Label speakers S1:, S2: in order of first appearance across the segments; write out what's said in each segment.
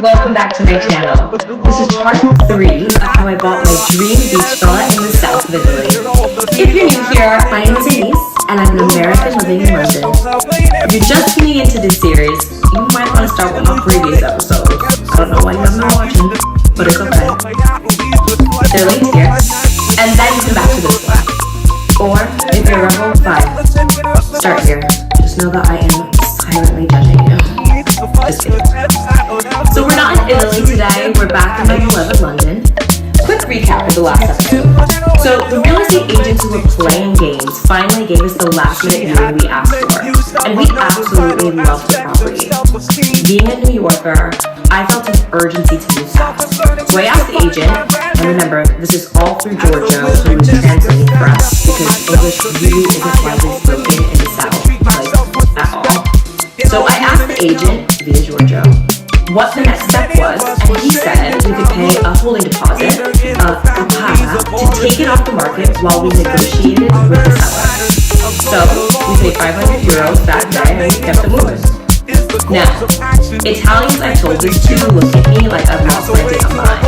S1: welcome back to my channel. This is part 3 of how I bought my dream beach villa in the south of Italy. If you're new here, my name is Denise, and I'm an American living in London. If you're just tuning into this series, you might want to start with my previous episodes. I don't know why you haven't been watching, but it's okay. They're linked here, and then come back to this one. Or, if you're a rebel, fine. Start here. Just know that I am silently judging you. Just kidding. So we're not in Italy today, we're back in my beloved London. Quick recap of the last episode. So the real estate agents who were playing games finally gave us the last minute viewing we asked for. And we absolutely loved the property. Being a New Yorker, I felt an urgency to move fast. So I asked the agent, and remember, this is all through Giorgio, who was translating for us, because English really isn't widely spoken in the South, like, at all. So I asked the agent, via Giorgio, what the next step was, and he said we could pay a holding deposit, to take it off the market while we negotiated with the seller. So we paid €500 that day and we kept it moving. Now, Italians I told this to look at me like I've lost my damn mind.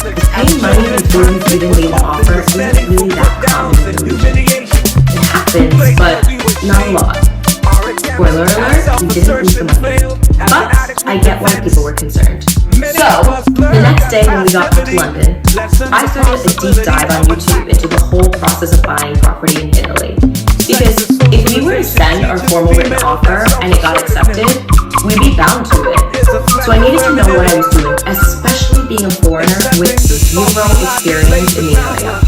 S1: Is paying money before you've even made an offer isn't really that common in the region. It happens, but not a lot. Spoiler alert, we didn't lose the money. But I get why people were concerned. So, the next day when we got to London, I started a deep dive on YouTube into the whole process of buying property in Italy. Because if we were to send our formal written offer and it got accepted, we'd be bound to it. So I needed to know what I was doing, especially being a foreigner with zero experience in the area.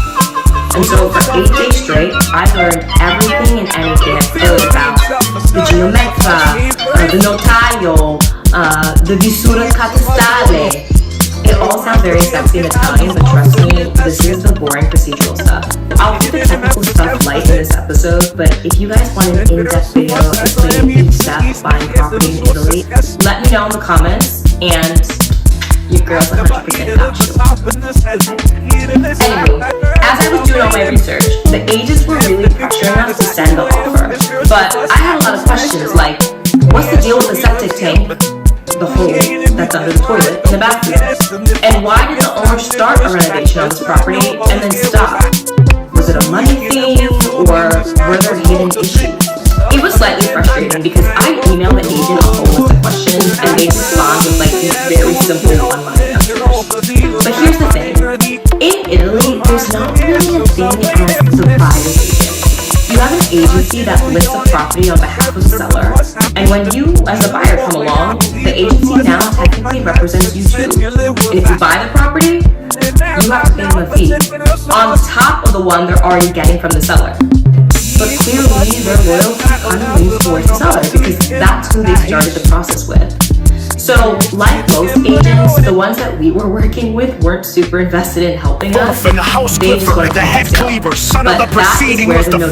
S1: And so for 8 days straight, I learned everything and anything I could about the geometra, the notaio, the visura catastale. It all sounds very sexy in Italian, but trust me, this is the boring procedural stuff. I'll keep the technical stuff light in this episode, but if you guys want an in-depth video explaining each step of buying property in Italy, let me know in the comments, and your girl's 100% got you. Anyway, as I was doing all my research, the agents were really pressuring us to send the offer. But I had a lot of questions like, what's the deal with the septic tank, the hole that's under the toilet, in the bathroom? And why did the owner start a renovation on this property and then stop? Was it a money thing, or were there hidden issues? It was slightly frustrating because I emailed the agent a whole list of questions and they'd respond with like these very simple one-line answers. But here's the thing, in Italy, there's not really a thing as the buyer's agent. You have an agency that lists a property on behalf of the seller, and when you, as a buyer, come along, the agency now technically represents you too. And if you buy the property, you have to pay them a fee, on top of the one they're already getting from the seller. But clearly, their loyalty kind of leans towards the seller because that's who they started the process with. So, like most agents, the ones that we were working with weren't super invested in helping us.
S2: From the House Clifford, the head cleaver, son of the proceeding, was the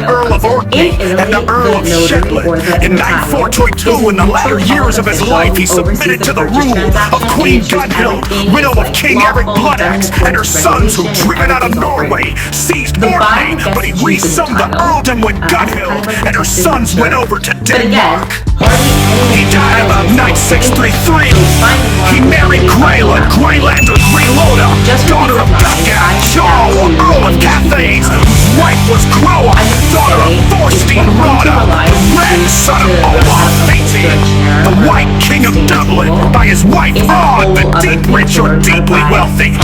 S2: Earl of Orkney and the Earl of Shetland. In 9422, in the latter years of his life, he submitted to the rule of Queen Gunhild, widow of King Eric Bloodaxe, and her sons who, driven out of Norway, seized Orkney, but he resumed the earldom with Gunhild, and her sons went over to Denmark. He died about 9633. He married Greyla, Greylander Greyloda, daughter of Gungan, Jarl, Earl of Cathays, whose wife was Groa, daughter of Thorstein Rada, the grandson of Olaf Beatty, the White King of Dublin, by his wife Aud, the deep rich or deeply wealthy.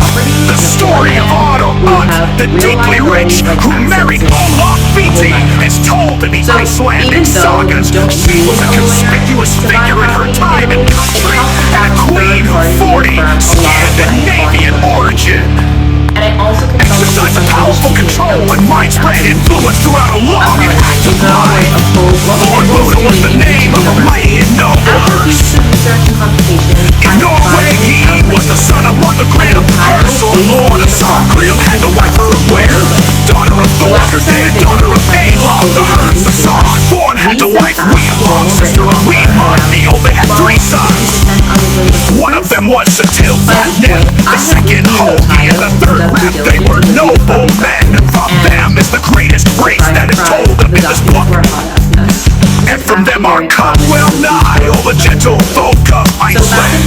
S2: The story of Otto Unt, the deeply rich, who married Olaf Beatty, is told in the Icelandic sagas. She was a conspicuous figure in her time and country, and a queen of 40, Scandinavian origin. Exercised powerful control and widespread influence throughout a long and active line. Lord Buddha was the name of a mighty and noble hearse. In Norway, he was the son of one of the Grand Emperors, or Lord of Sarkriel, had the wife Urware, daughter of Thorgerd, daughter of Aelog, the hearse, the son. Born had the wife Weelong, sister of Weemon, they had 3 sons. One of them was Satilvatnir, the second Helgi, and the third Rip. They were noble men, and from them is the greatest race that is told in this book. And from them are come well nigh all the gentle folk of Iceland.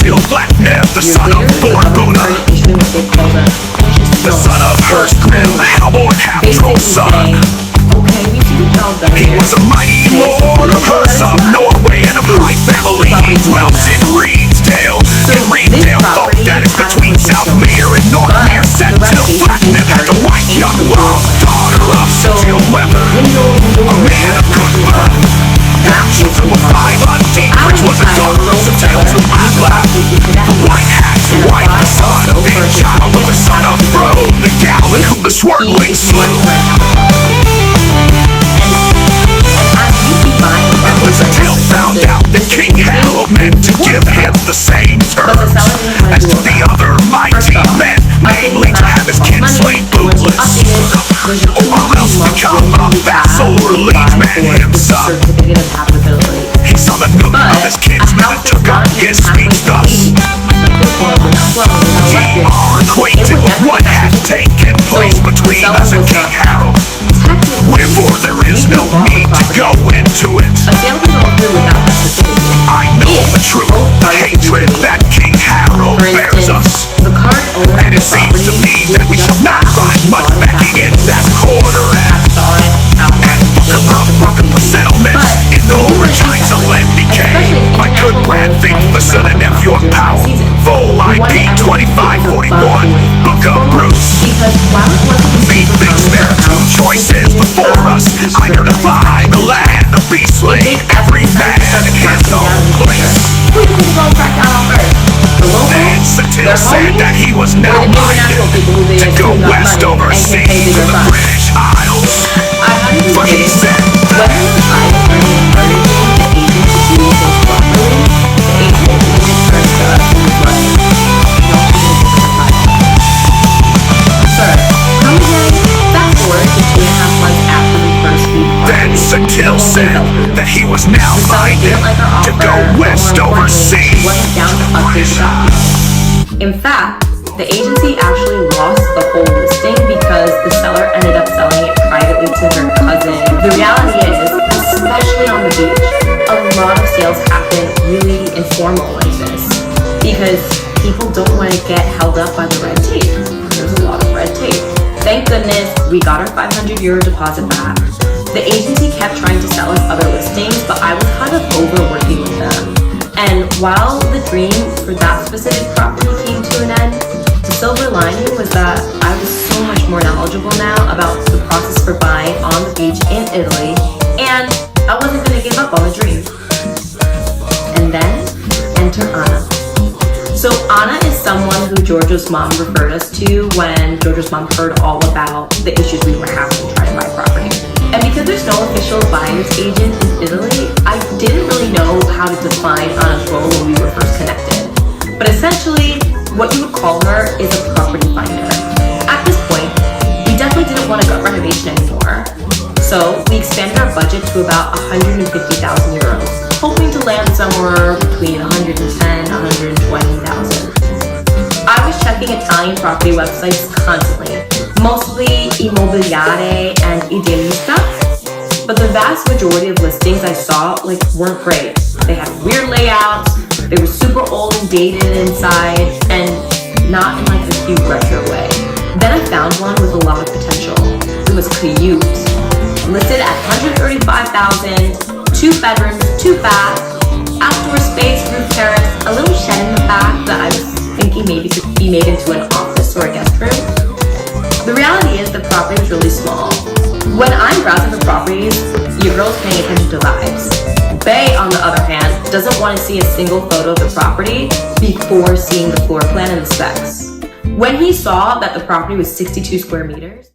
S2: until Vladimir, the son of Fortuna, the son of Hersgrim, Halborn, half-troll son. He was a mighty lord of Hers of Norway and of high family. He dwelt in Reedsdale. In Reedsdale, folk that is between Southmere and Northmere, set till Vladimir had a white young love, daughter of Cecil Weather, a man of good birth. Their children were 5 undead, which was a daughter of Cecil to Adla. The white hat's wife, the son of the child of the son of Frode, the Gallic whom the Swirling slew. It was until found out that King Harold meant to give him the same terms as to the other mighty men, namely to have his kin slain bootless, or else become a vassal or liegeman himself. He saw the nook of his kinsmen and took up his speech thus: "Ye are acquainted with what hath taken place between us and King Harold. Wherefore there is no need to go into it. I know the true hatred that King Harold bears us, and it seems to me that we shall not find much backing in that quarter and buck of settlements in the Origines of Land Decay. My good lad think listen and have your power. Full IP 2541, Book of Bruce. Methinks there are 2 choices before us, either to find the land of beastly, every man in his own place. Then Satil said that he was now minded to go west overseas to the British Isles. For he said Then Satil said that he was now minded to go west overseas.
S1: In fact, the agency actually lost the whole listing because the seller ended up selling it privately to her cousin. The reality is, especially on the beach, a lot of sales happen really informal like this because people don't want to get held up by the red tape. There's a lot of red tape. Thank goodness we got our €500 deposit back. The agency kept trying to sell us other listings, but I was kind of over working with them. And while the dream for that specific property came to an end, the silver lining was that I was so much more knowledgeable now about the process for buying on the beach in Italy, and I wasn't going to give up on the dream. And then, enter Anna. So Anna is someone who Giorgio's mom referred us to when Giorgio's mom heard all about the issues we were having trying to buy property. And because there's no official buyer's agent in Italy, I didn't really know how to define Anna's role when we were first connected. But essentially, what you would call her is a property finder. At this point, we definitely didn't want a gut renovation anymore. So we expanded our budget to about €150,000, hoping to land somewhere between 110 and 120,000. I was checking Italian property websites constantly, mostly Immobiliare and Idealista, but the vast majority of listings I saw weren't great. They had weird layouts, they were super old and dated inside, and not in a cute retro way. Then I found one with a lot of potential. It was cute, listed at $135,000, 2 bedrooms, 2 baths, outdoor space, roof terrace, a little shed in the back that I was thinking maybe could be made into an office or a guest room. The reality is the property was really small. When I'm browsing the properties, your girl's paying attention to vibes. Bay, on the other hand, doesn't want to see a single photo of the property before seeing the floor plan and the specs. When he saw that the property was 62 square meters,